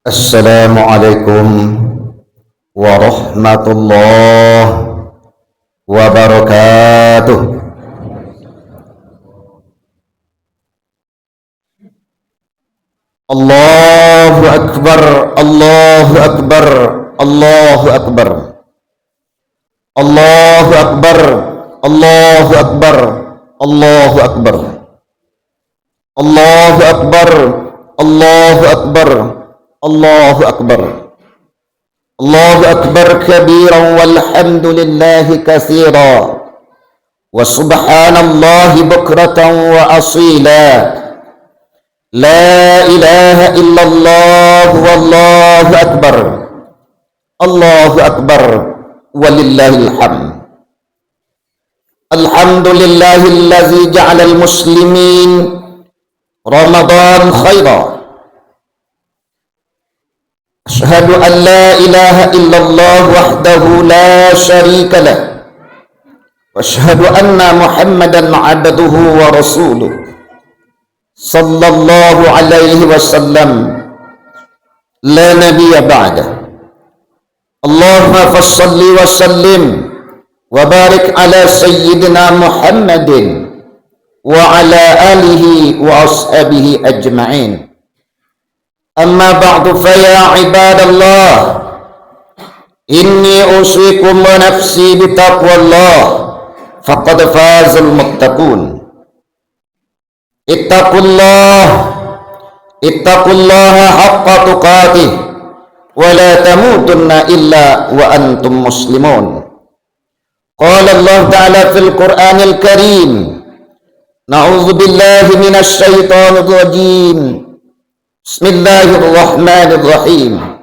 Assalamualaikum warahmatullahi wabarakatuh. Allahu akbar, Allahu akbar, Allahu akbar, Allahu akbar, Allahu akbar, Allahu akbar, Allahu akbar, Allahu akbar, Allahu akbar, Allahu akbar kabiran walhamdulillahi katsira wa subhanallahi bukratan wa asila. La ilaha illallah wallahu akbar, Allahu akbar walillahil hamd. Alhamdulillahillazi ja'alal muslimin Ramadan khairan. Asyhadu an la ilaha illallah wahdahu la syarika lah. Wa asyhadu anna Muhammadan abduhu wa rasuluh. Sallallahu alaihi wasallam. La nabiyya ba'dah. Allahumma fassalli wa sallim wa barik ala sayyidina Muhammadin wa ala alihi wa ashabihi ajma'in. Amma ba'du fa ya ibadallah, inni usikum wa nafsi bitaqwallah faqad fazal muttaqun. Ittaqullaha haqqa tuqatih wa la tamutunna illa wa antum muslimun. Qala Allah ta'ala fil Qur'anil Karim, na'udzu billahi minasy syaithanir rajim. Bismillahirrahmanirrahim.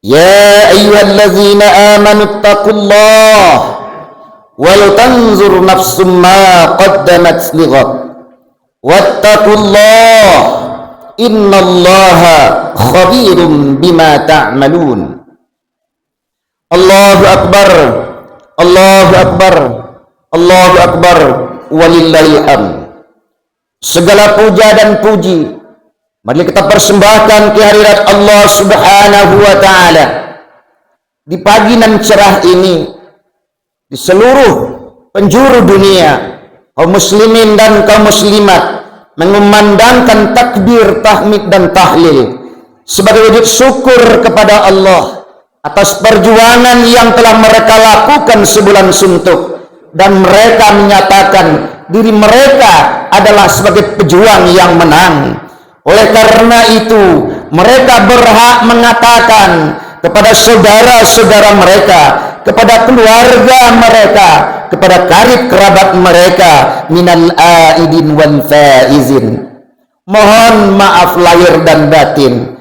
Ya ayyuhallazina amanu ittaqullaha wal tanzur nafsum ma qaddamat lighad. Wattaqullah innallaha khabirum bima ta'malun. Allahu akbar, Allahu akbar, Allahu akbar walillahil hamd. Segala puja dan puji mari kita persembahkan kehadirat Allah Subhanahu wa taala di pagi nan cerah ini, di seluruh penjuru dunia. Kaum muslimin dan kaum muslimat mengumandangkan takbir, tahmid dan tahlil sebagai wujud syukur kepada Allah atas perjuangan yang telah mereka lakukan sebulan suntuk, dan mereka menyatakan diri mereka adalah sebagai pejuang yang menang. Oleh karena itu mereka berhak mengatakan kepada saudara-saudara mereka, kepada keluarga mereka, kepada karib kerabat mereka, minal aidin wal faizin, mohon maaf lahir dan batin.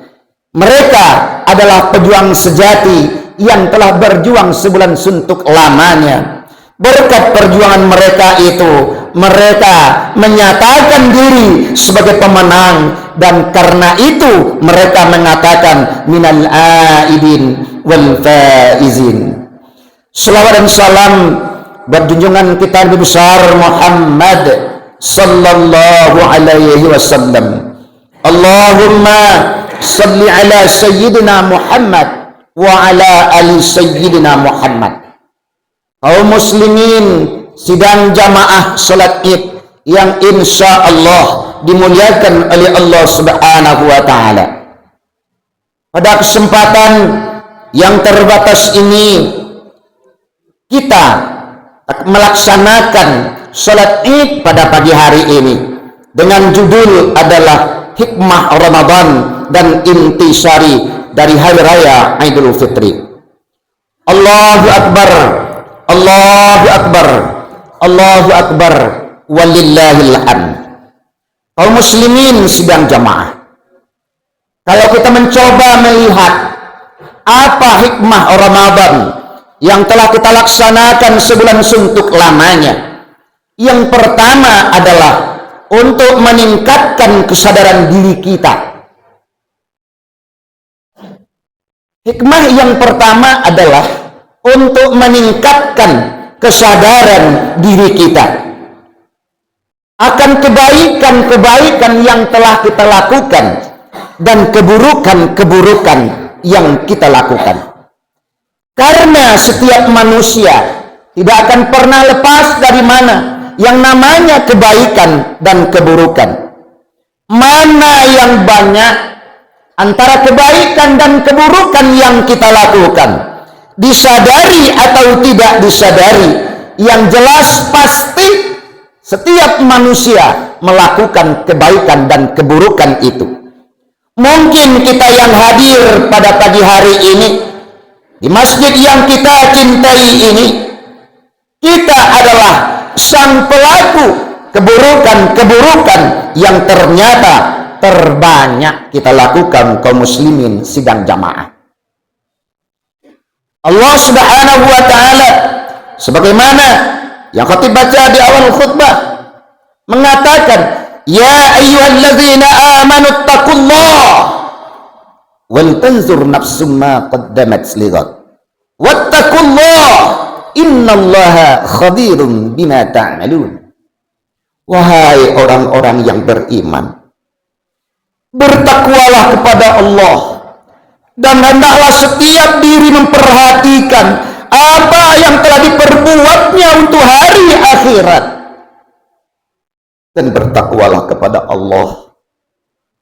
Mereka adalah pejuang sejati yang telah berjuang sebulan suntuk lamanya. Berkat perjuangan mereka itu, mereka menyatakan diri sebagai pemenang, dan karena itu mereka mengatakan minal aidin wal faizin. Selawat dan salam berjunjungan kita Nabi besar Muhammad sallallahu alaihi wasallam. Allahumma salli ala sayyidina Muhammad wa ala ali sayyidina Muhammad. Kaum muslimin sidang jamaah salat Id yang insya Allah dimuliakan oleh Allah Subhanahu wa taala. Pada kesempatan yang terbatas ini kita melaksanakan salat Id pada pagi hari ini dengan judul adalah hikmah Ramadan dan intisari dari hari raya Idul Fitri. Allahu akbar, Allahu akbar, Allahu akbar walillahil hamd. Kaum muslimin sidang jamaah, kalau kita mencoba melihat apa hikmah Ramadan yang telah kita laksanakan sebulan suntuk lamanya, yang pertama adalah untuk meningkatkan kesadaran diri kita. Hikmah yang pertama adalah untuk meningkatkan kesadaran diri kita akan kebaikan-kebaikan yang telah kita lakukan dan keburukan-keburukan yang kita lakukan. Karena setiap manusia tidak akan pernah lepas dari mana yang namanya kebaikan dan keburukan. Mana yang banyak antara kebaikan dan keburukan yang kita lakukan, disadari atau tidak disadari, yang jelas pasti setiap manusia melakukan kebaikan dan keburukan itu. Mungkin kita yang hadir pada pagi hari ini di masjid yang kita cintai ini, kita adalah sang pelaku keburukan-keburukan yang ternyata terbanyak kita lakukan kaum muslimin sidang jamaah. Allah Subhanahu wa taala sebagaimana yang khatib baca di awal khutbah mengatakan, ya ayyuhalladzina amanu taqullah wal tanzur nafsum ma qaddamat lighad wattaqullah innallaha khabirum bima ta'malun. Wahai orang-orang yang beriman, bertakwalah kepada Allah, dan hendaklah setiap diri memperhatikan apa yang telah diperbuatnya untuk hari akhirat. Dan bertakwalah kepada Allah,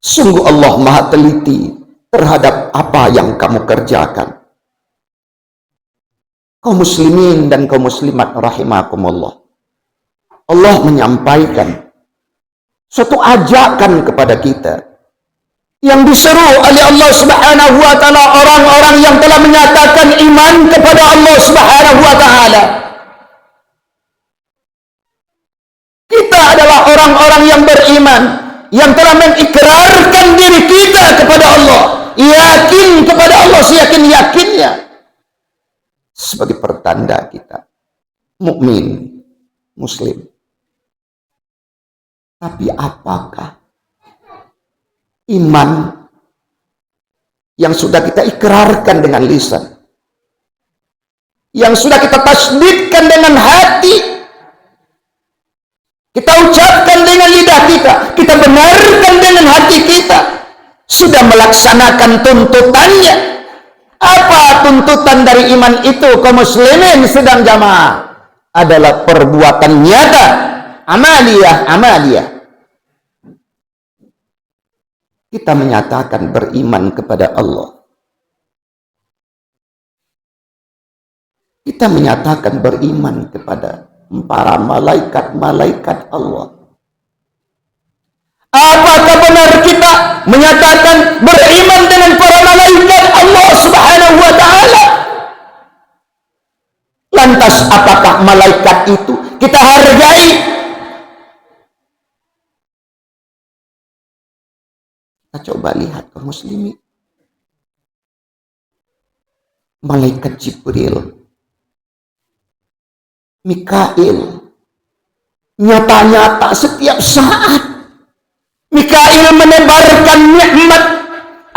sungguh Allah maha teliti terhadap apa yang kamu kerjakan. Kaum muslimin dan kaum muslimat rahimakumullah, Allah menyampaikan suatu ajakan kepada kita yang diseru oleh Allah Subhanahu wa taala orang-orang yang telah menyatakan iman kepada Allah Subhanahu wa taala. Kita adalah orang-orang yang beriman, yang telah mengikrarkan diri kita kepada Allah, yakin kepada Allah seyakin-yakinnya, sebagai pertanda kita mukmin, muslim. Tapi apakah iman yang sudah kita ikrarkan dengan lisan, yang sudah kita tasdidkan dengan hati, kita ucapkan dengan lidah kita benarkan dengan hati kita, sudah melaksanakan tuntutannya? Apa tuntutan dari iman itu kaum muslimin sedang jamaah? Adalah perbuatan nyata, amaliyah. Kita menyatakan beriman kepada Allah. Kita menyatakan beriman kepada para malaikat-malaikat Allah. Apakah benar kita menyatakan beriman dengan para malaikat Allah Subhanahu wa taala? Lantas apakah malaikat itu kita hargai? Kita coba lihat kaum muslimin. Malaikat Jibril, Mikail, nyata-nyata setiap saat Mikail menebarkan nikmat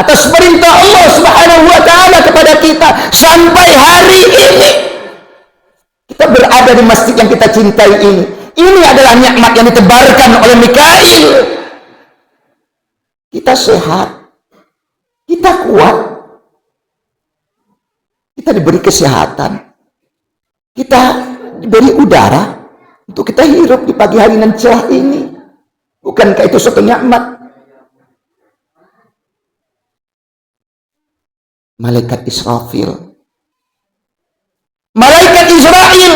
atas perintah Allah Subhanahu wa taala kepada kita. Sampai hari ini kita berada di masjid yang kita cintai ini. Ini adalah nikmat yang ditebarkan oleh Mikail. Kita sehat, kita kuat, kita diberi kesehatan, kita diberi udara untuk kita hidup di pagi hari yang cerah ini. Bukankah itu suatu nikmat? Malaikat Israfil, malaikat Israel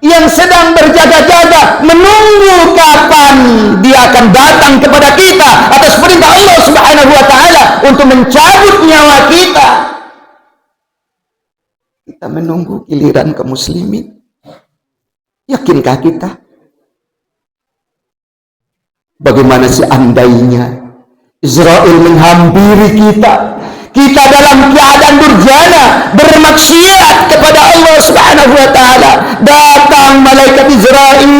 yang sedang berjaga-jaga menunggu kapan dia akan datang kepada kita atas perintah Allah Subhanahu wa taala untuk mencabut nyawa kita. Kita menunggu giliran kaum muslimin. Yakinkah kita? Bagaimana seandainya Israel menghampiri kita dalam keadaan durjana, bermaksiat kepada Allah Subhanahu wa taala, datang malaikat Israel,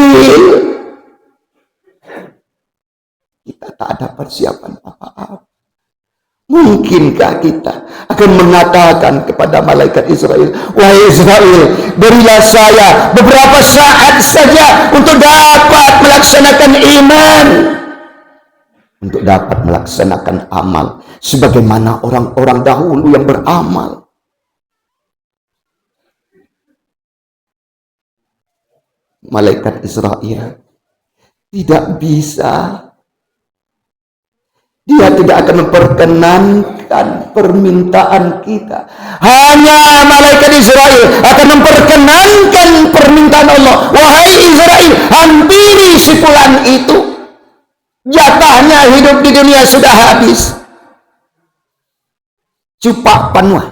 kita tak ada persiapan apa-apa. Mungkinkah kita akan mengatakan kepada malaikat Israel, wahai Israel, berilah saya beberapa saat saja untuk dapat melaksanakan iman? untuk dapat melaksanakan amal sebagaimana orang-orang dahulu yang beramal. Malaikat Israel tidak bisa, dia tidak akan memperkenankan permintaan kita. Hanya malaikat Israel akan memperkenankan permintaan Allah. Wahai Israel, hampiri si fulan itu, jatahnya hidup di dunia sudah habis. Cupak panuah,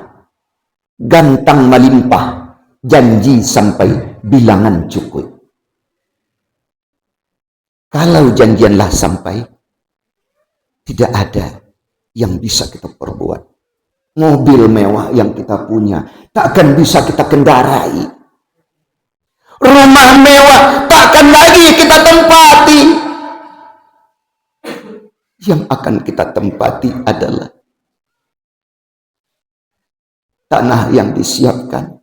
gantang melimpah, janji sampai bilangan cukup. Kalau janjianlah sampai, tidak ada yang bisa kita perbuat. Mobil mewah yang kita punya takkan bisa kita kendarai. Rumah mewah takkan lagi kita tempati. Yang akan kita tempati adalah tanah yang disiapkan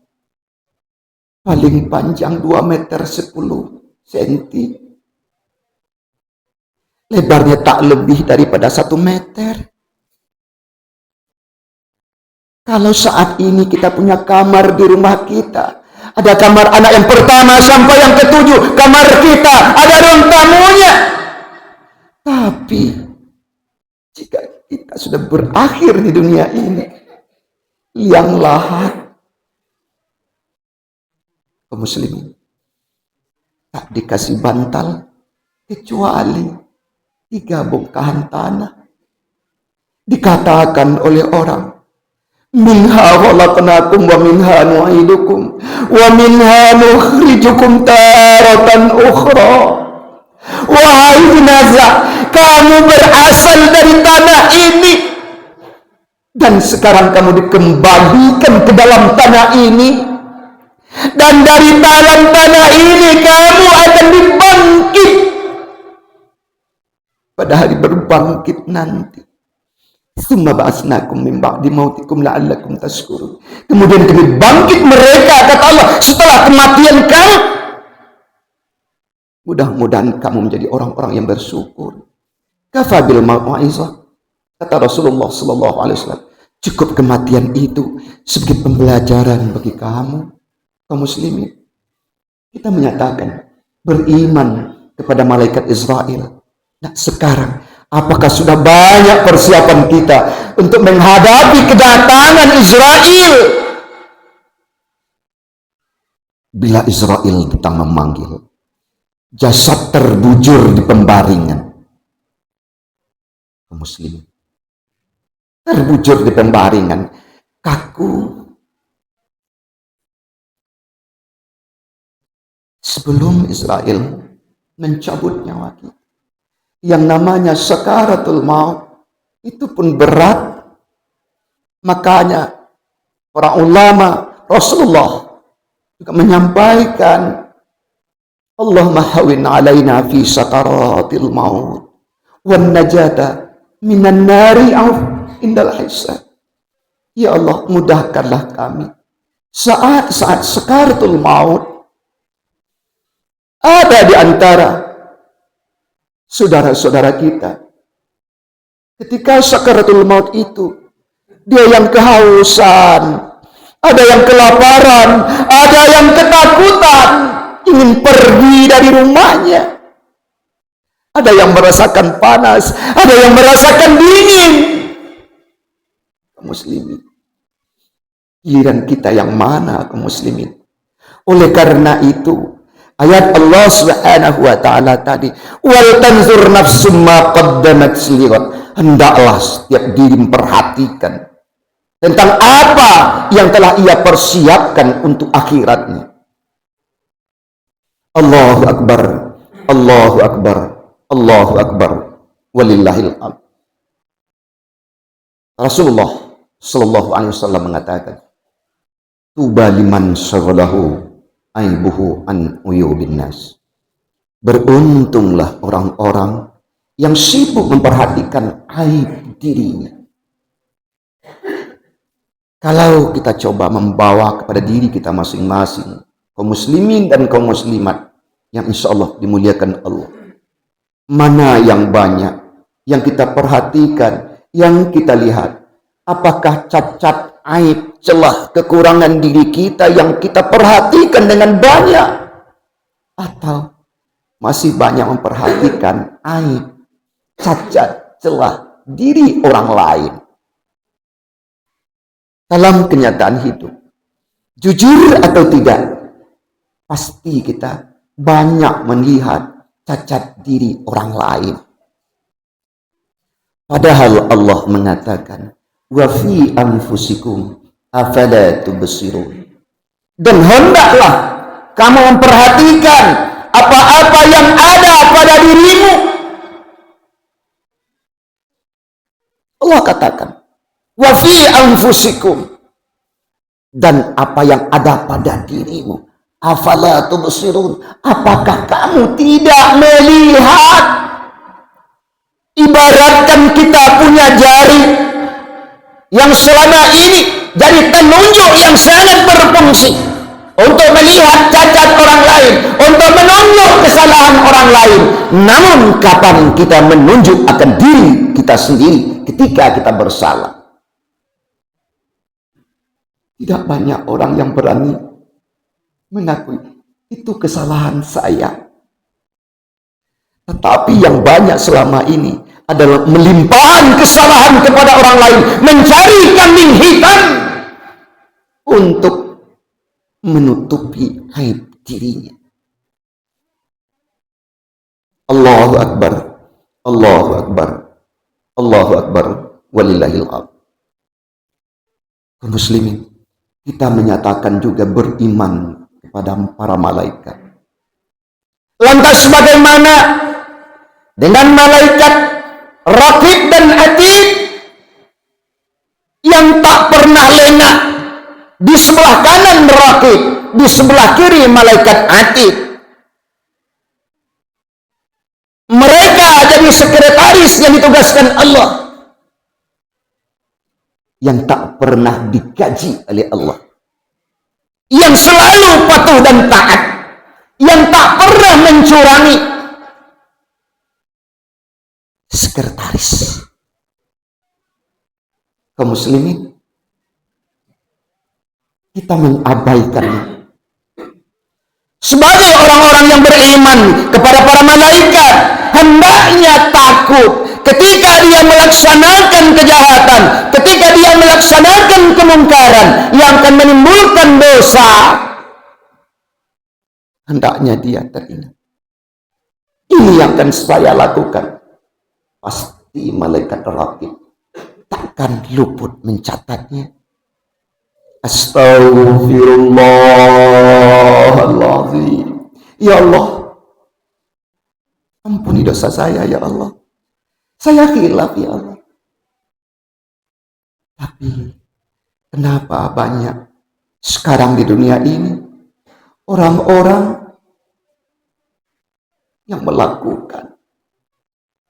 paling panjang 2 meter 10 cm. Lebarnya tak lebih daripada 1 meter. Kalau saat ini kita punya kamar di rumah kita, ada kamar anak yang pertama sampai yang ke-7, kamar kita ada ruang tamunya. Tapi jika kita sudah berakhir di dunia ini, liang lahat, kaum muslimin tak dikasih bantal kecuali 3 bongkahan tanah. Dikatakan oleh orang, minha khalaqnakum wa minha nu'idukum wa minha nukhrijukum taratan ukhra. Wahai jenazah, kamu berasal dari tanah ini dan sekarang kamu dikembalikan ke dalam tanah ini, dan dari dalam tanah ini kamu akan dibangkit pada hari berbangkit nanti. Summa ba'asnakum min ba'di mautikum la'allakum tashkurun. Kemudian kami bangkit mereka, kata Allah, setelah kematian kamu. Mudah-mudahan kamu menjadi orang-orang yang bersyukur. Kafa bil mau'izah, kata Rasulullah sallallahu alaihi wasallam. Cukup kematian itu sebagai pembelajaran bagi kamu, kaum muslimin. Kita menyatakan beriman kepada malaikat Israel. Nah, sekarang apakah sudah banyak persiapan kita untuk menghadapi kedatangan Israel? Bila Israel datang memanggil, jasad terbujur di pembaringan. Kaum muslimin terbujur di pembaringan, kaku. Sebelum Israel mencabut nyawa kita, yang namanya sakaratul maut itu pun berat. Makanya para ulama, Rasulullah juga menyampaikan, Allahumma hawin alaina fi sakaratil maut wan najata minan nari indal hisab. Ya Allah, mudahkanlah kami saat-saat sakaratul maut. Ada di antara saudara-saudara kita, ketika sakaratul maut itu, dia yang kehausan, ada yang kelaparan, ada yang ketakutan, ingin pergi dari rumahnya. Ada yang merasakan panas, ada yang merasakan dingin. Kaum muslimin, giliran kita yang mana, kaum muslimin? Oleh karena itu, ayat Allah Subhanahu wa taala tadi, wal tanzur nafsum ma qaddamat lighad. Hendaklah setiap diri memperhatikan tentang apa yang telah ia persiapkan untuk akhiratnya. Allahu akbar, Allahu akbar, Allahu akbar, walillahil hamd. Rasulullah sallallahu alaihi wasallam mengatakan, tuba liman syaghalahu aibuhu an uyubin nas. Beruntunglah orang-orang yang sibuk memperhatikan aib dirinya. Kalau kita coba membawa kepada diri kita masing-masing, kaum muslimin dan kaum muslimat yang insya Allah dimuliakan Allah, mana yang banyak yang kita perhatikan, yang kita lihat. Apakah cacat, aib, celah, kekurangan diri kita yang kita perhatikan dengan banyak? Atau masih banyak memperhatikan aib, cacat, celah diri orang lain? Dalam kenyataan hidup, jujur atau tidak, pasti kita banyak melihat cacat diri orang lain. Padahal Allah mengatakan, wa fi anfusikum afala tubsirun. Dan hendaklah kamu memperhatikan apa-apa yang ada pada dirimu. Allah katakan, wa fi anfusikum, dan apa yang ada pada dirimu. Afala tubsirun, apakah kamu tidak melihat? Ibaratkan kita punya jari yang selama ini jadi penunjuk yang sangat berfungsi untuk melihat cacat orang lain, untuk menunjuk kesalahan orang lain. Namun kapan kita menunjuk akan diri kita sendiri ketika kita bersalah? Tidak banyak orang yang berani mengakui itu kesalahan saya. Tetapi yang banyak selama ini adalah melimpahkan kesalahan kepada orang lain, mencari kambing hitam untuk menutupi aib dirinya. Allahu Akbar, Allahu Akbar, Allahu Akbar, walillahil hamd. Kaum muslimin, kita menyatakan juga beriman kepada para malaikat. Lantas bagaimana dengan malaikat Raqib dan Atid yang tak pernah lena? Di sebelah kanan Raqib, di sebelah kiri malaikat Atid. Mereka jadi sekretaris yang ditugaskan Allah, yang tak pernah dikaji oleh Allah, yang selalu patuh dan taat, yang tak pernah mencurangi. Sekretaris. Kaum muslimin, kita mengabaikannya. Sebagai orang-orang yang beriman kepada para malaikat, hendaknya takut ketika dia melaksanakan kejahatan, ketika dia melaksanakan kemungkaran yang akan menimbulkan dosa. Hendaknya dia teringat, ini yang akan saya lakukan. Pasti malaikat Raqib takkan luput mencatatnya. Astaghfirullahaladzim. Ya Allah, ampuni dosa saya ya Allah. Saya khilaf ya Allah. Tapi kenapa banyak sekarang di dunia ini orang-orang yang melakukan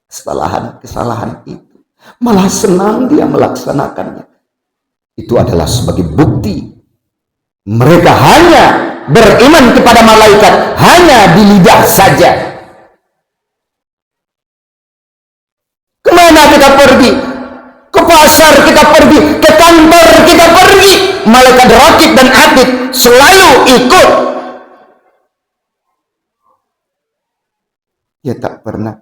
kesalahan itu, malah senang dia melaksanakannya? Itu adalah sebagai bukti mereka hanya beriman kepada malaikat hanya di lidah saja. Kemana kita pergi? Ke pasar kita pergi, ke kantor kita pergi, malaikat Raqib dan Atid selalu ikut. Dia tak pernah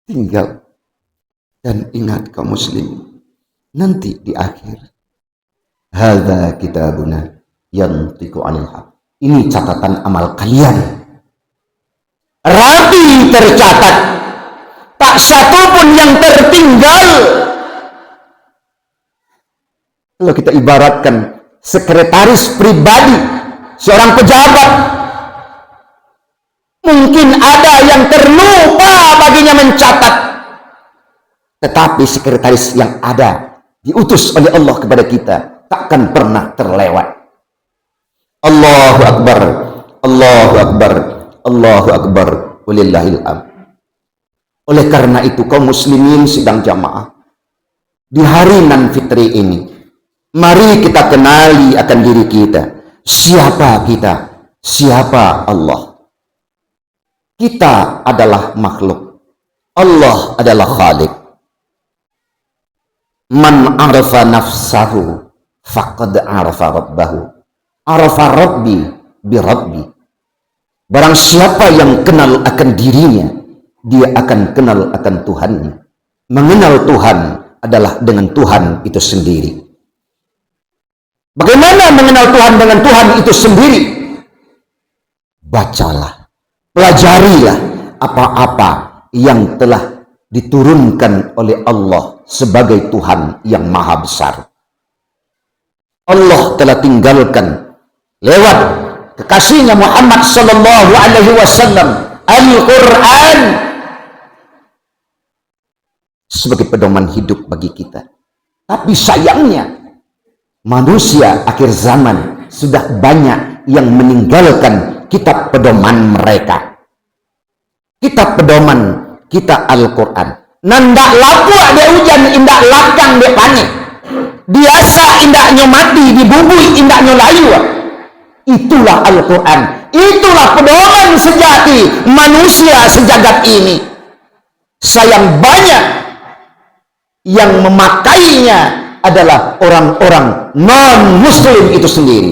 tinggal. Dan ingat kaum muslim, nanti di akhir, hadza kitabuna yantiqu 'anil haq. Ini catatan amal kalian, rapi tercatat, tak satu pun yang tertinggal. Kalau kita ibaratkan sekretaris pribadi seorang pejabat, mungkin ada yang terlupa baginya mencatat, tetapi sekretaris yang ada diutus oleh Allah kepada kita takkan pernah terlewat. Allahu Akbar, Allahu Akbar, Allahu Akbar, walillahil hamd. Oleh karena itu kaum muslimin sidang jamaah, di hari nan fitri ini, mari kita kenali akan diri kita. Siapa kita? Siapa Allah? Kita adalah makhluk. Allah adalah Khalik. Man arafa nafsahu faqad arafa rabbahu. Arafa rabbi bi rabbi. Barang siapa yang kenal akan dirinya, dia akan kenal akan Tuhannya. Mengenal Tuhan adalah dengan Tuhan itu sendiri. Bagaimana mengenal Tuhan dengan Tuhan itu sendiri? Bacalah, pelajarilah apa-apa yang telah diturunkan oleh Allah sebagai Tuhan yang maha besar. Allah telah tinggalkan lewat kekasihnya Muhammad sallallahu alaihi wasallam Al-Quran sebagai pedoman hidup bagi kita. Tapi sayangnya manusia akhir zaman sudah banyak yang meninggalkan kitab pedoman mereka. Kitab pedoman kita Al-Quran. Nandak laku ada hujan indak lakang de panik. Biasa indaknya mati dibubui indaknya layu. Itulah Al-Quran. Itulah pedoman sejati manusia sejagat ini. Sayang banyak yang memakainya adalah orang-orang non-muslim itu sendiri.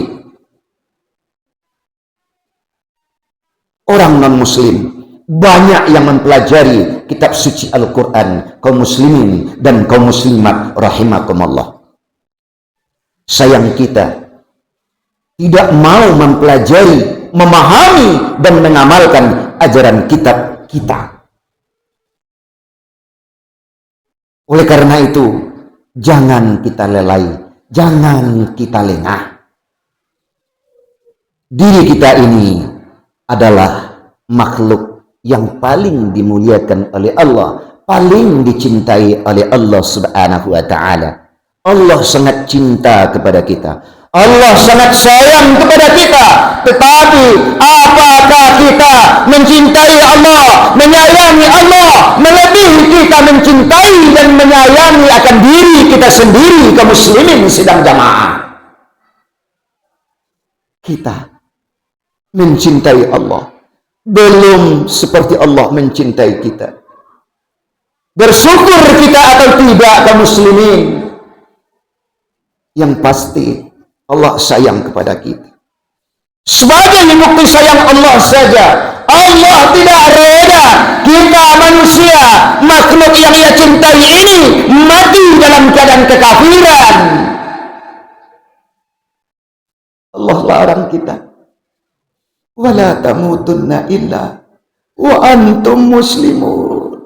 Orang non-muslim banyak yang mempelajari kitab suci Al-Quran, kaum muslimin dan kaum muslimat rahimakumullah. Sayang kita tidak mau mempelajari, memahami dan mengamalkan ajaran kitab kita. Oleh karena itu, jangan kita lelai, jangan kita lengah. Diri kita ini adalah makhluk yang paling dimuliakan oleh Allah, paling dicintai oleh Allah Subhanahu wa Ta'ala. Allah sangat cinta kepada kita, Allah sangat sayang kepada kita. Tetapi apakah kita mencintai Allah, menyayangi Allah melebihi kita mencintai dan menyayangi akan diri kita sendiri, kaum muslimin sidang jamaah? Kita mencintai Allah belum seperti Allah mencintai kita. Bersyukur kita atau tidak kaum muslimin, yang pasti Allah sayang kepada kita. Sebagai bukti sayang Allah saja, Allah tidak reda kita manusia, makhluk yang ia cintai ini mati dalam keadaan kekafiran. Allah larang kita, wala tamutunna illa wa antum muslimun.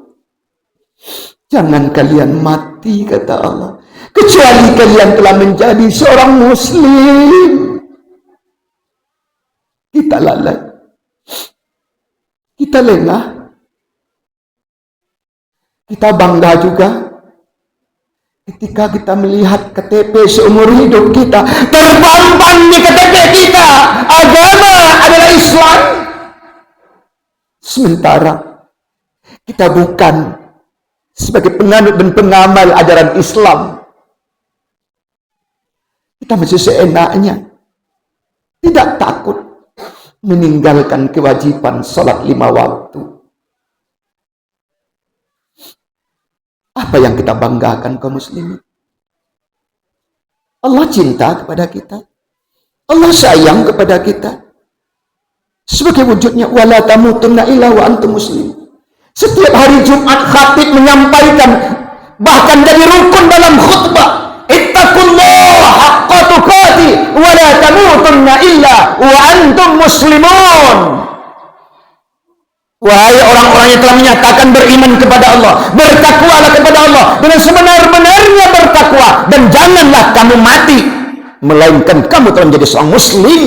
Jangan kalian mati, kata Allah, kecuali kalian telah menjadi seorang muslim. Kita lalai, kita lengah, kita bangga juga ketika kita melihat KTP seumur hidup kita terpampang di KTP kita, agama adalah Islam, sementara kita bukan sebagai penganut dan pengamal ajaran Islam. Kita masih seenaknya, tidak takut meninggalkan kewajiban salat 5 waktu. Apa yang kita banggakan kaum muslimin? Allah cinta kepada kita, Allah sayang kepada kita. Sebagai wujudnya, wala tamutunna illa wa antum muslimun. Setiap hari Jumat khatib menyampaikan, bahkan dari rukun dalam khutbah, ittaqullaha haqqa tuqatih wa la tamutunna illa wa antum muslimun. Wahai orang-orang yang telah menyatakan beriman kepada Allah, bertakwalah kepada Allah dengan sebenar-benarnya bertakwa, dan janganlah kamu mati melainkan kamu telah menjadi seorang muslim.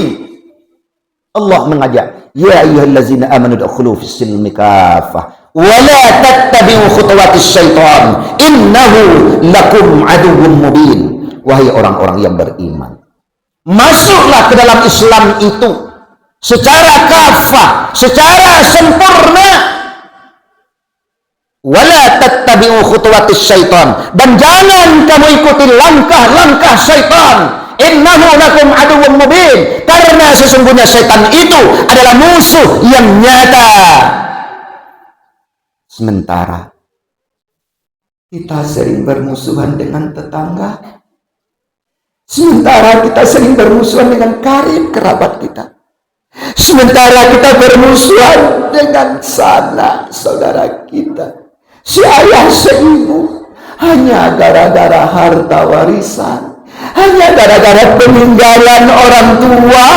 Allah mengajak, ya ayyuhallazina amanu udkhulu fis-silmi kaffah wa la tattabi'u khutuwatis syaitan innahu lakum aduwwun mubin. Wahai orang-orang yang beriman, masuklah ke dalam Islam itu secara kafah, secara sempurna. Wala tattabi'u khutuwatis syaitan, dan jangan kamu ikuti langkah-langkah syaitan. Innahu lakum aduwwun mubin, karena sesungguhnya syaitan itu adalah musuh yang nyata. Sementara Kita sering bermusuhan dengan tetangga, sementara kita sering bermusuhan dengan karib kerabat kita. Sementara kita bermusuhan dengan sanak saudara kita, si ayah seibu, hanya gara-gara harta warisan, hanya gara-gara peninggalan orang tua.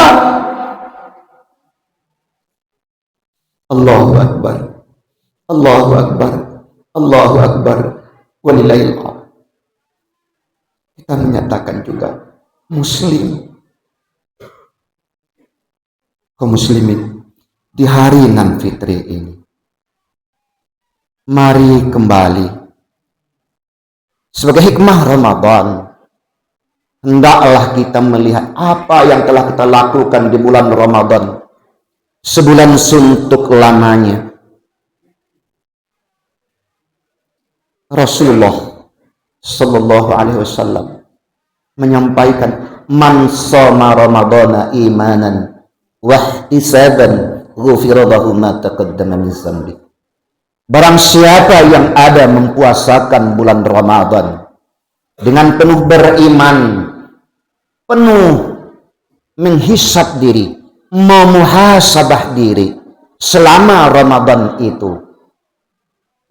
Allahu Akbar, Allahu Akbar, Allahu Akbar, walillahil hamd. Kita menyatakan juga muslim, kaum muslimin, di hari nan fitri ini, mari kembali sebagai hikmah Ramadan, hendaklah kita melihat apa yang telah kita lakukan di bulan Ramadan, sebulan suntuk lamanya. Rasulullah Sallallahu Alaihi Wasallam menyampaikan, man shoma Ramadana imanan wahtisaban ghufira lahu ma taqaddama min dzambi. Barang siapa yang ada mempuasakan bulan Ramadan dengan penuh beriman, penuh menghisab diri, memuhasabah diri selama Ramadan itu,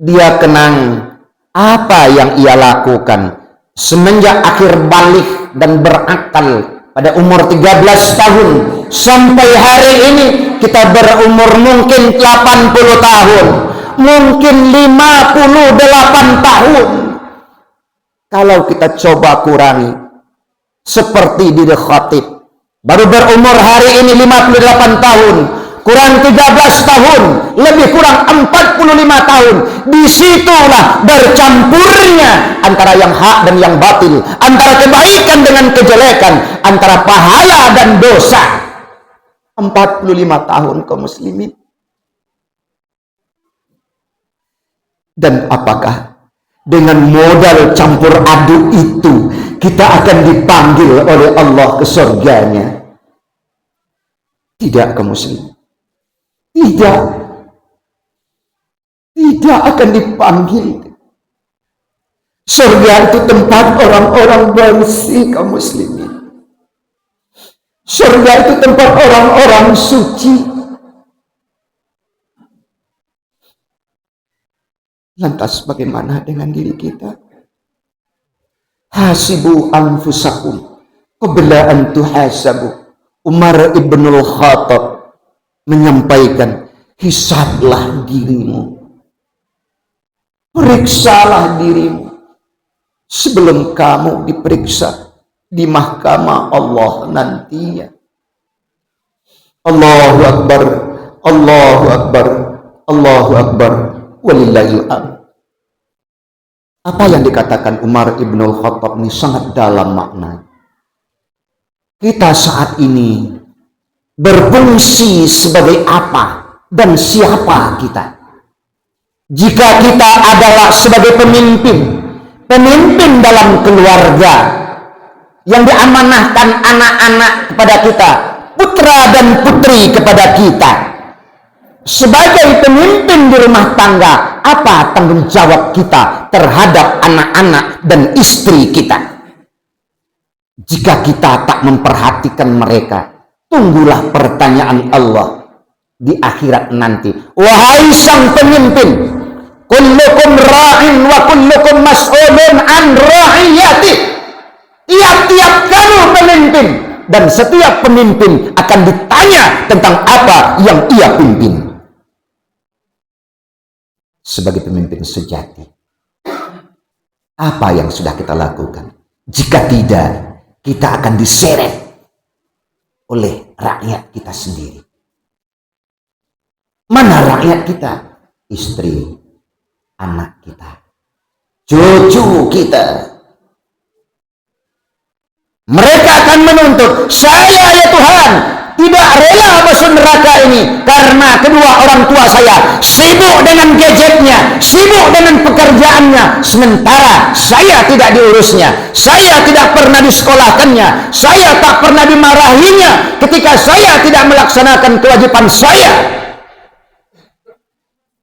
dia kenang apa yang ia lakukan semenjak akhir balik dan berakal pada umur 13 tahun sampai hari ini. Kita berumur mungkin 80 tahun, mungkin 58 tahun. Kalau kita coba kurangi, seperti di Khatib, baru berumur hari ini 58 tahun, kurang 13 tahun, lebih kurang 45 tahun. Disitulah bercampurnya antara yang hak dan yang batil, antara kebaikan dengan kejelekan, antara pahala dan dosa. 45 tahun kaum muslimin. Dan apakah dengan modal campur aduk itu kita akan dipanggil oleh Allah ke surganya? Tidak kaum muslimin. Tidak akan dipanggil. Surga itu tempat orang-orang bersih kaum muslimin. Surga itu tempat orang-orang suci. Lantas bagaimana dengan diri kita? Hasibu anfusakum qabla an tuhasabu. Umar ibnul Khattab menyampaikan, hisablah dirimu, periksalah dirimu sebelum kamu diperiksa di mahkamah Allah nantinya. Allahu Akbar, Allahu Akbar, Allahu Akbar, walillahil hamd. Apa yang dikatakan Umar ibnul Khattab ini sangat dalam makna. Kita saat ini berfungsi sebagai apa dan siapa kita? Jika kita adalah sebagai pemimpin dalam keluarga yang diamanahkan anak-anak kepada kita, putra dan putri kepada kita, sebagai pemimpin di rumah tangga, apa tanggung jawab kita terhadap anak-anak dan istri kita? Jika kita tak memperhatikan mereka, tunggulah pertanyaan Allah di akhirat nanti. Wahai sang pemimpin, kullukum ra'in wa kullukum mas'ulun an ra'iyati. Tiap-tiap kamu pemimpin, dan setiap pemimpin akan ditanya tentang apa yang ia pimpin. Sebagai pemimpin sejati, apa yang sudah kita lakukan? Jika tidak, kita akan diseret oleh rakyat kita sendiri. Mana rakyat kita? Istri, anak kita, cucu kita. Mereka akan menuntut, saya ya Tuhan tidak rela masuk neraka ini karena kedua orang tua saya sibuk dengan gadgetnya, sibuk dengan pekerjaannya, sementara saya tidak diurusnya, saya tidak pernah disekolahkannya, saya tak pernah dimarahinya ketika saya tidak melaksanakan kewajiban saya.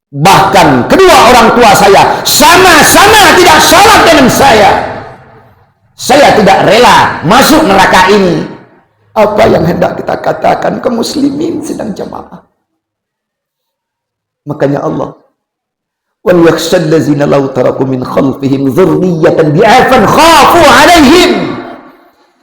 Bahkan kedua orang tua saya sama-sama tidak sholat dengan saya. Saya tidak rela masuk neraka ini. Apa yang hendak kita katakan ke muslimin sedang jamaah? Makanya Allah, wal yakhshal ladzina law taraku min khalfihim dzurriyyatan bi'afan khafu 'alaihim.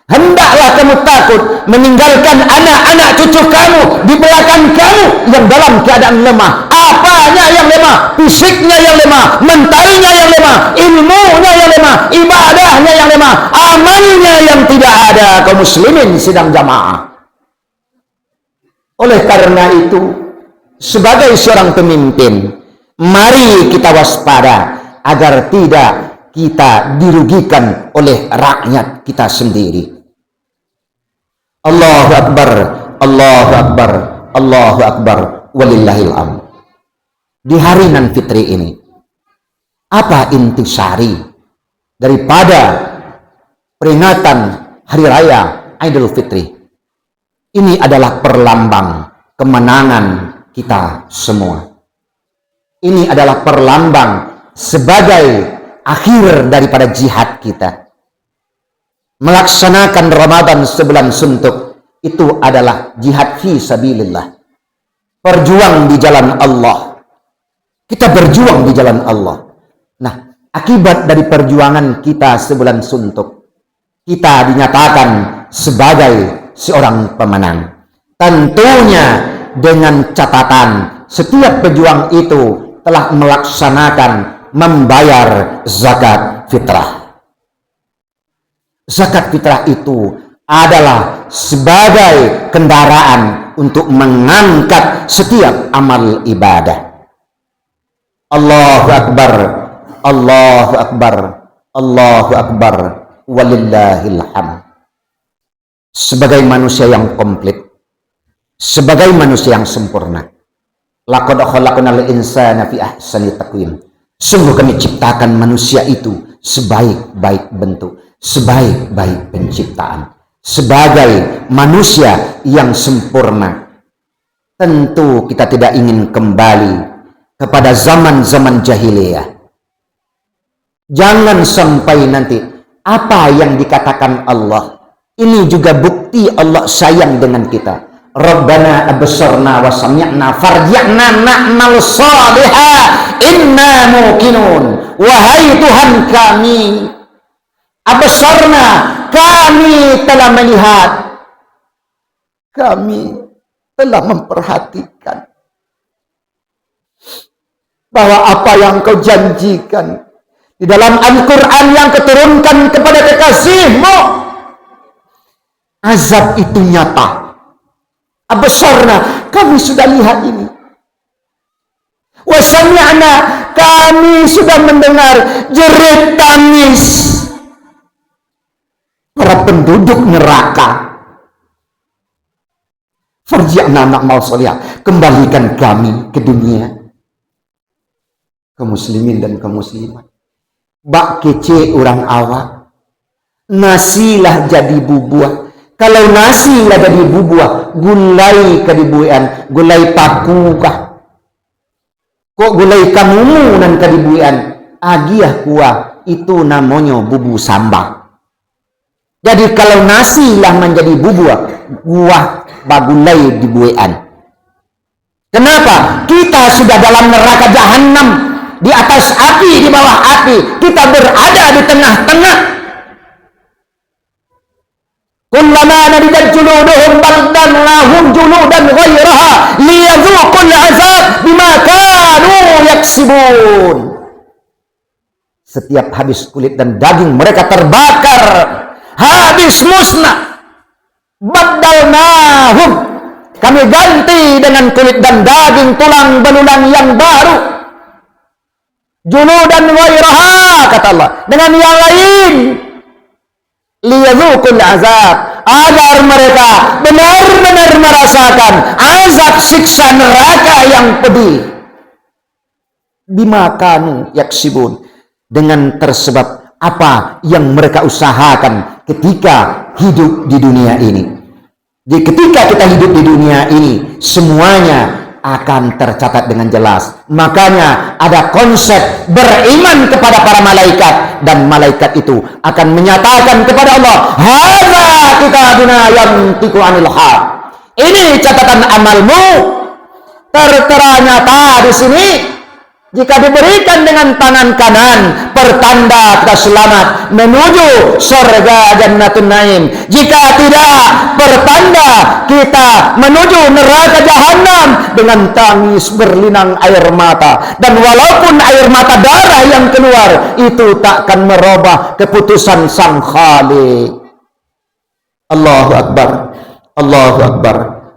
Hendaklah kamu takut meninggalkan anak-anak cucu kamu di belakang kamu yang dalam keadaan lemah. Apanya yang lemah? Fisiknya yang lemah, mentalnya yang lemah, ilmunya yang lemah, ibadahnya yang lemah, amalnya yang tidak ada. Kaum muslimin sidang jamaah. Oleh karena itu, sebagai seorang pemimpin, mari kita waspada agar tidak kita dirugikan oleh rakyat kita sendiri. Allahu Akbar, Allahu Akbar, Allahu Akbar, walillahil hamd. Di hari nan fitri ini, apa intisari daripada peringatan hari raya Idul Fitri? Ini adalah perlambang kemenangan kita semua. Ini adalah perlambang sebagai akhir daripada jihad kita. Melaksanakan Ramadan sebulan suntuk itu adalah jihad fi sabilillah. Berjuang di jalan Allah. Kita berjuang di jalan Allah. Nah, akibat dari perjuangan kita sebulan suntuk, kita dinyatakan sebagai seorang pemenang. Tentunya dengan catatan setiap pejuang itu telah melaksanakan membayar zakat fitrah. Zakat fitrah itu adalah sebagai kendaraan untuk mengangkat setiap amal ibadah. Allahu Akbar, Allahu Akbar, Allahu Akbar, walillahil hamd. Sebagai manusia yang komplit, sebagai manusia yang sempurna, laqad khalaqnal insana fi ahsani taqwim. Sungguh kami ciptakan manusia itu sebaik-baik bentuk, sebaik-baik penciptaan, sebagai manusia yang sempurna. Tentu kita tidak ingin kembali kepada zaman-zaman jahiliyah. Jangan sampai nanti apa yang dikatakan Allah ini juga bukti Allah sayang dengan kita. Rabbana absarna wa sami'na farji'na na'mal salihah inna muqinun. Wahai Tuhan kami, absarna, kami telah melihat, kami telah memperhatikan bahwa apa yang kau janjikan di dalam Al-Quran yang kau turunkan kepada kekasihmu, azab itu nyata. Absarna, kami sudah lihat ini. Wa sami'na, kami sudah mendengar jerit tangis para penduduk neraka. Farji'na na'mal sholihah, kembalikan kami ke dunia. Kaum muslimin dan kaum muslimat, bak kece orang awak, nasilah jadi bubuah. Kalau nasi lah jadi bubuah, gulai kadibuian, gulai paku kah? Kok gulai kamumu nan kadibuian? Agiah kuah, itu namanya bubu sambal. Jadi kalau nasi lah menjadi bubuah, kuah bagulai dibuian. Kenapa? Kita sudah dalam neraka jahanam, di atas api, di bawah api. Kita berada di tengah-tengah. Kullama nadidat juluduhum baddalnahum juludan ghairaha liyadzuqul azab bima kanu yaksibun. Setiap habis kulit dan daging mereka terbakar, habis musnah. Baddalnahum, kami ganti dengan kulit dan daging, tulang belulang yang baru. Juludan ghairaha, kata Allah, dengan yang lain. Liyadzuqul azab, agar mereka benar-benar merasakan azab siksa neraka yang pedih. Bima kanu yaksibun, dengan tersebab apa yang mereka usahakan ketika hidup di dunia ini. Jadi ketika kita hidup di dunia ini, semuanya akan tercatat dengan jelas. Makanya ada konsep beriman kepada para malaikat, dan malaikat itu akan menyatakan kepada Allah, hadza kitabuna yantiqu anil haq. Ini catatan amalmu, tertera nyata di sini. Jika diberikan dengan tangan kanan, pertanda kita selamat menuju surga Jannatun Naim. Jika tidak, pertanda kita menuju neraka Jahannam dengan tangis berlinang air mata. Dan walaupun air mata darah yang keluar, itu takkan merubah keputusan Sang Khalik. Allahu Akbar, Allahu Akbar,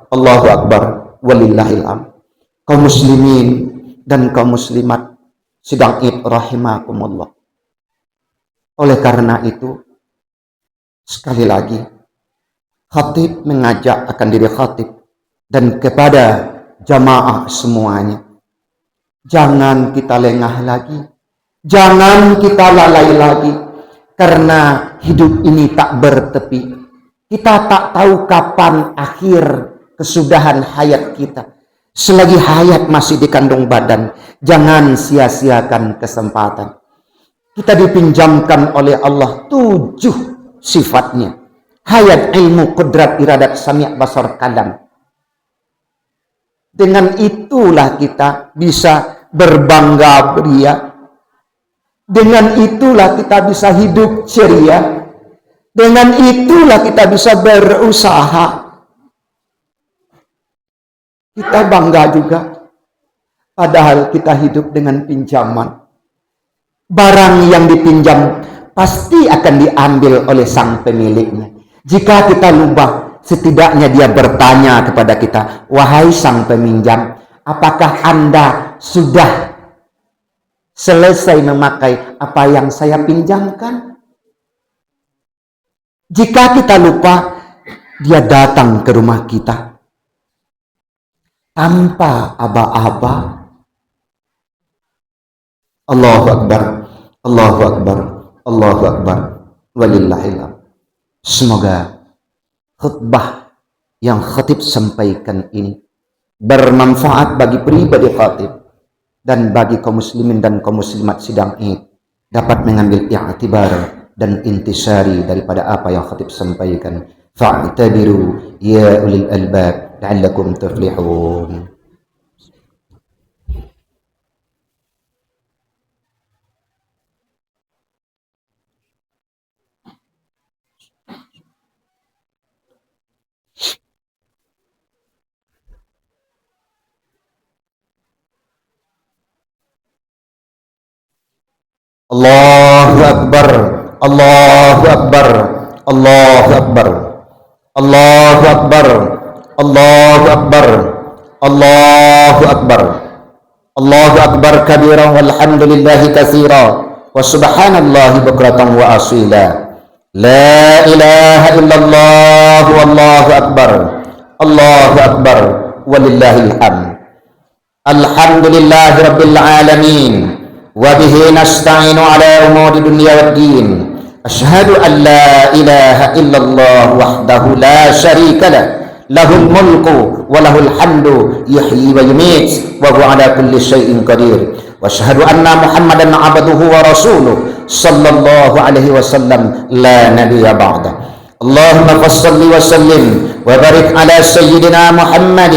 Allahu Akbar, walillahil hamd. Kaum muslimin dan kaum muslimat sidang Id rahimakumullah. Oleh karena itu, sekali lagi, khatib mengajak akan diri khatib dan kepada jamaah semuanya, jangan kita lengah lagi, jangan kita lalai lagi, karena hidup ini tak bertepi. Kita tak tahu kapan akhir kesudahan hayat kita. Selagi hayat masih di kandung badan, jangan sia-siakan kesempatan. Kita dipinjamkan oleh Allah 7 sifatnya. Hayat, ilmu, qudrat, iradat, sami', basar, kalam. Dengan itulah kita bisa berbangga beria. Dengan itulah kita bisa hidup ceria. Dengan itulah kita bisa berusaha. Kita bangga juga, padahal kita hidup dengan pinjaman. Barang yang dipinjam pasti akan diambil oleh sang pemiliknya. Jika kita lupa, setidaknya dia bertanya kepada kita, wahai sang peminjam, apakah Anda sudah selesai memakai apa yang saya pinjamkan? Jika kita lupa, dia datang ke rumah kita tanpa aba-aba. Allahu Akbar, Allahu Akbar, Allahu Akbar, walillahil hamd. Semoga khutbah yang khatib sampaikan ini bermanfaat bagi pribadi khatib dan bagi kaum muslimin dan kaum muslimat sidang Id, dapat mengambil i'tibar dan intisari daripada apa yang khatib sampaikan. Fa'tabiru ya ulil albab la'allakum tuflihun. Allahu Akbar, Allahu Akbar, Allahu Akbar, Allahu Akbar, Allahu Akbar, Allahu Akbar, Allahu Akbar kabiran walhamdulillahi katsira wa subhanallahi bukratan wa asila. La ilaha illallah wallahu akbar, Allahu Akbar, walillahil hamd. Alhamdulillahi rabbil alamin. وبه نستعين على أمور الدنيا والدين. أشهد أن لا إله إلا الله وحده لا شريك له له الملك وله الحمد يحيي ويميت وهو على كل شيء قدير. وأشهد أن محمدا عبده ورسوله صلى الله عليه وسلم لا نبي بعده. اللهم فصل وسلم وبارك على سيدنا محمد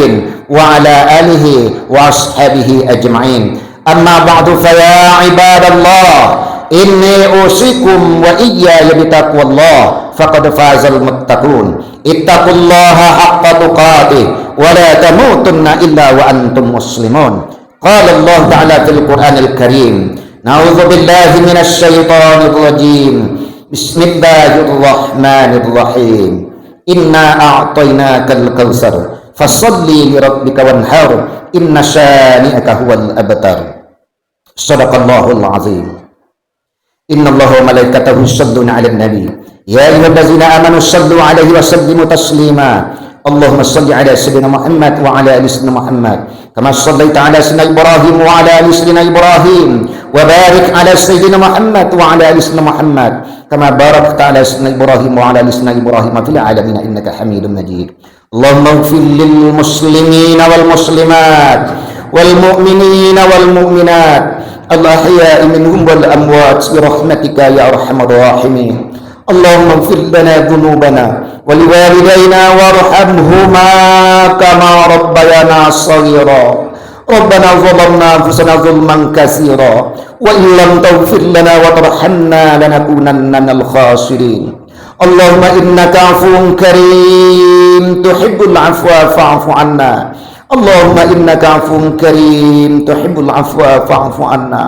وعلى آله وأصحابه أجمعين. Amma ba'du faya ibadallah, inni usikum wa iyaya bitaqwallah faqad fazal muttaqun. Ittaqullaha haqqa tuqatih wa la tamutunna illa wa antum muslimun. Qala Allah ta'ala fil Qur'anil Karim, na'udzu billahi minasy syaithanir rajim. Bismillahirrahmanirrahim. Inna a'tainakal kautsar fasalli li rabbika wanhar inna syani'aka huwal abtar. Sadaqallahul azim. Innallaha wa malaikatahu yusholluna 'alan nabi ya ayyuhallazina amanu shallu 'alaihi wa sallimu taslima. Allahumma shalli 'ala sayyidina Muhammad wa 'ala ali sayyidina Muhammad kama shallaita 'ala sayyidina Ibrahim wa 'ala ali sayyidina Ibrahim wa barik 'ala sayyidina Muhammad wa 'ala ali sayyidina Muhammad kama barakta 'ala sayyidina Ibrahim wa 'ala ali sayyidina Ibrahim fil 'alamin innaka Hamidum Majid. اللهم اغفر للمسلمين والمسلمات والمؤمنين والمؤمنات الأحياء منهم والأموات برحمتك يا أرحم الراحمين. اللهم اغفر لنا ذنوبنا ولوالدينا وارحمهما كما ربيانا صغيرا. ربنا ظلمنا أنفسنا ظلما كثيرا وإن لم تغفر لنا وترحمنا لنكونن من الخاسرين. اللهم إنك عفو كريم تحب العفو فاعف عنا. اللهم إنك عفو كريم تحب العفو فاعف عنا.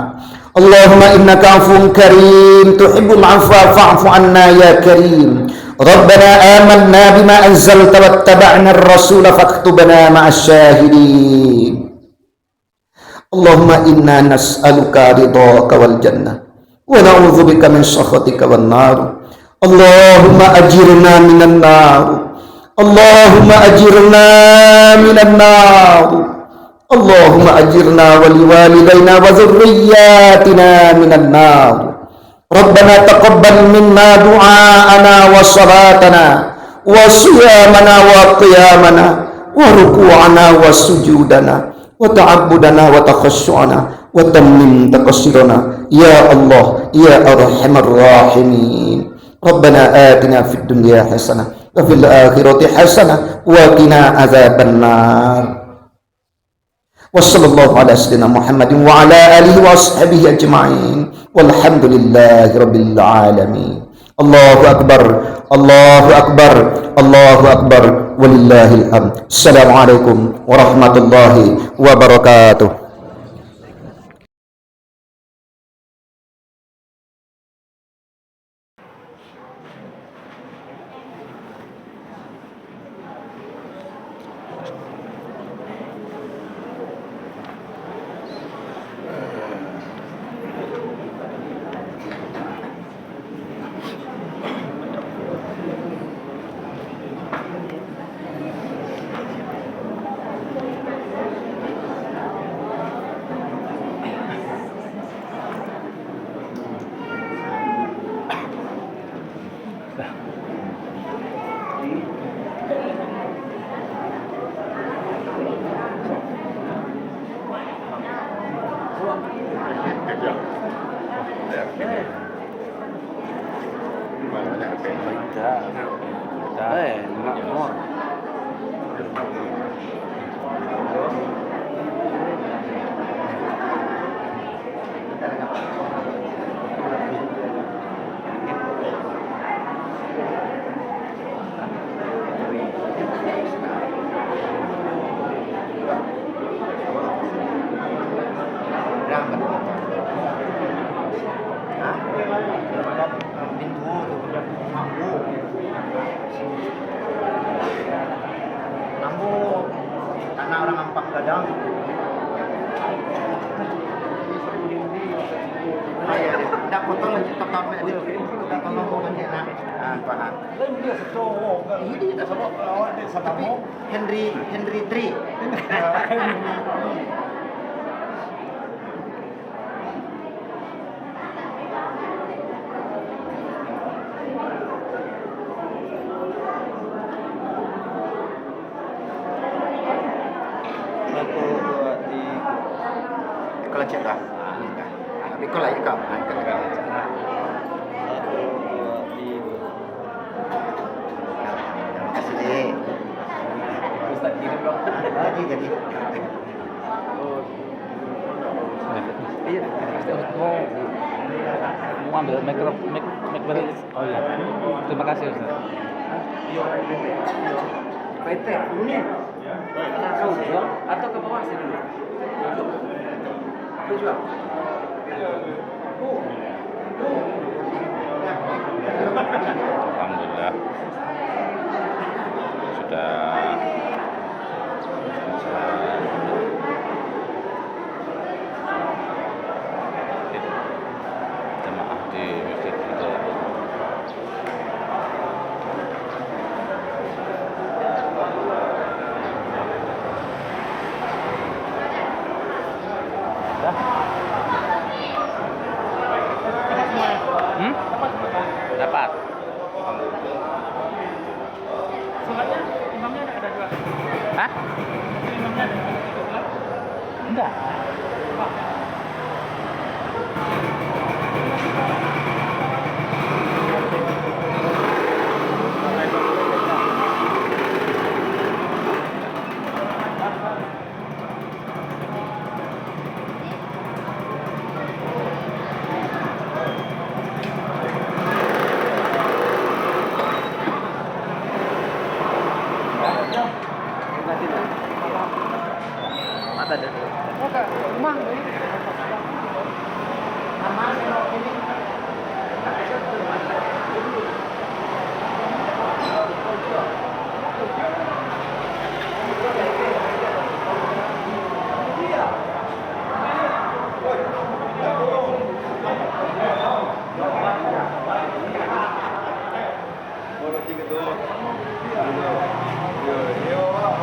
اللهم إنك عفو كريم تحب العفو فاعف عنا يا كريم. ربنا آمنا بما أنزلت واتبعنا الرسول فاكتبنا مع الشاهدين. اللهم إنا نسألك رضاك والجنة ونعوذ بك من سخطك والنار. اللهم أجرنا من النار. اللهم أجرنا من النار. اللهم أجرنا ولوالدينا وذرياتنا من النار. ربنا تقبل منا دعاءنا وصلاتنا وصيامنا وقيامنا وركوعنا وسجودنا وتعبدنا وتخشعنا وتمم تقصيرنا يا الله يا أرحم الراحمين. ربنا آتنا في الدنيا حسنة وفي الآخرة حسنة وقنا عذاب النار. وصلى الله على سيدنا محمد وعلى آله وصحبه أجمعين والحمد لله رب العالمين. الله أكبر الله أكبر الله أكبر ولله الحمد. السلام عليكم ورحمة الله وبركاته. Karena orang ampak gadang. Oh iya, tidak potong lanjut tetap apa ya? Kita tolong lanjut nak. Ah, paham. Ini kita sebut tapi Henry Tri. Kalau cekah, tapi kalau lagi kau, kasih deh. Ustaz kirim dong. Jadi. Iya, mau ambil mic. Oh iya. Terima kasih Ustaz. PT ini. Kau jual atau ke bawah sini dulu? Kau jual. Alhamdulillah sudah jemaah di masjid itu. Dah. Hah? Enggak. Mata dah.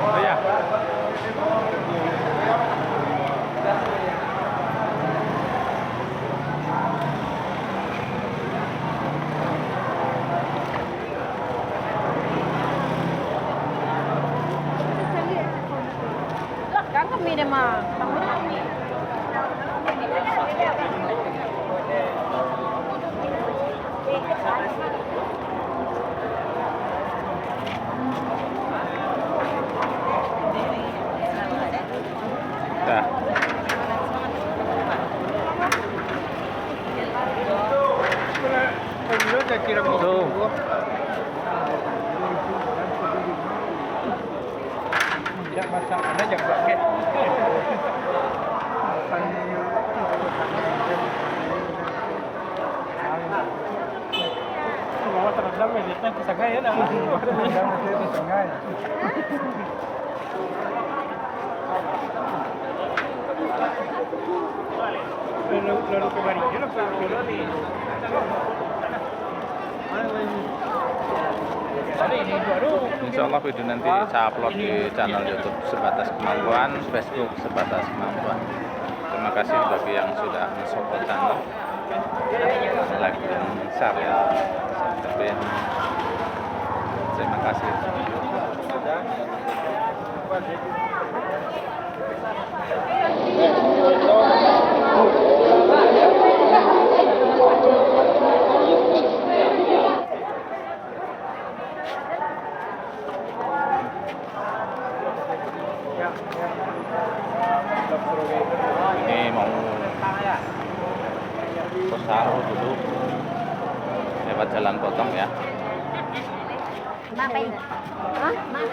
Oh ya. Kan kami deh mah. Dah. Tuh. Ya masakannya jangan pakai. Bawa terendam ya, dia bisa gaya dah. Bisa gaya. Lalu kembali je lah. Insya Allah video nanti saya upload di channel YouTube Sebatas Kemampuan, Facebook Sebatas Kemampuan. Terima kasih bagi yang sudah mensupport channel, like dan share ya. Tapi terima kasih. Ini mau Kosaru dulu lewat jalan potong ya. Mapai. Hah? Mapai.